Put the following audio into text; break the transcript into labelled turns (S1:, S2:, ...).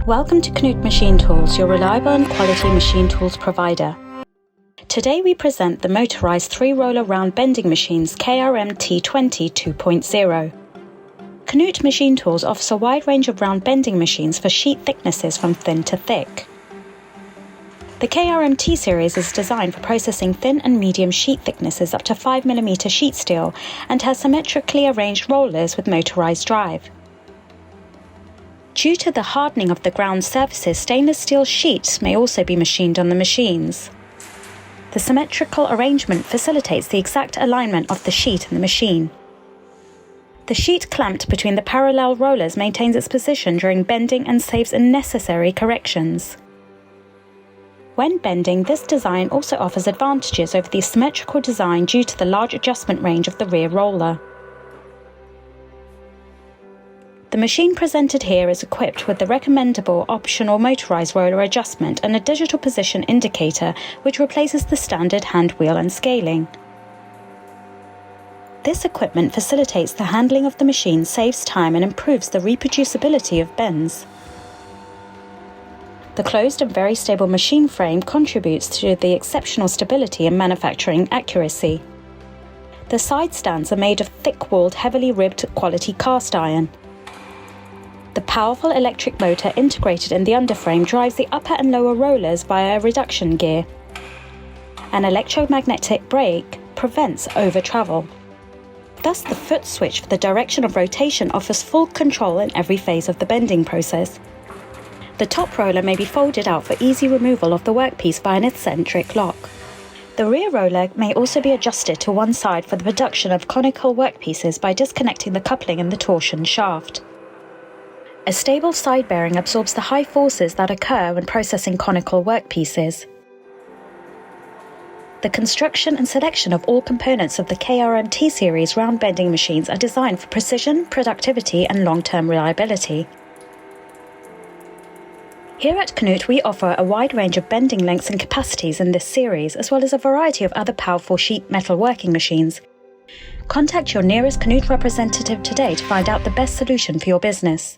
S1: Welcome to Knut Machine Tools, your reliable and quality machine tools provider. Today we present the Motorized 3-roller round bending machines KRM T 2.0. Knut Machine Tools offers a wide range of round bending machines for sheet thicknesses from thin to thick. The KRM T series is designed for processing thin and medium sheet thicknesses up to 5mm sheet steel and has symmetrically arranged rollers with motorized drive. Due to the hardening of the ground surfaces, stainless steel sheets may also be machined on the machines. The symmetrical arrangement facilitates the exact alignment of the sheet in the machine. The sheet clamped between the parallel rollers maintains its position during bending and saves unnecessary corrections. When bending, this design also offers advantages over the symmetrical design due to the large adjustment range of the rear roller. The machine presented here is equipped with the recommendable optional motorized roller adjustment and a digital position indicator which replaces the standard hand wheel and scaling. This equipment facilitates the handling of the machine, saves time and improves the reproducibility of bends. The closed and very stable machine frame contributes to the exceptional stability and manufacturing accuracy. The side stands are made of thick-walled, heavily ribbed quality cast iron. The powerful electric motor integrated in the underframe drives the upper and lower rollers via a reduction gear. An electromagnetic brake prevents over-travel. Thus, the foot switch for the direction of rotation offers full control in every phase of the bending process. The top roller may be folded out for easy removal of the workpiece by an eccentric lock. The rear roller may also be adjusted to one side for the production of conical workpieces by disconnecting the coupling in the torsion shaft. A stable side bearing absorbs the high forces that occur when processing conical workpieces. The construction and selection of all components of the KRM T series round bending machines are designed for precision, productivity and long-term reliability. Here at Knut we offer a wide range of bending lengths and capacities in this series, as well as a variety of other powerful sheet metal working machines. Contact your nearest Knut representative today to find out the best solution for your business.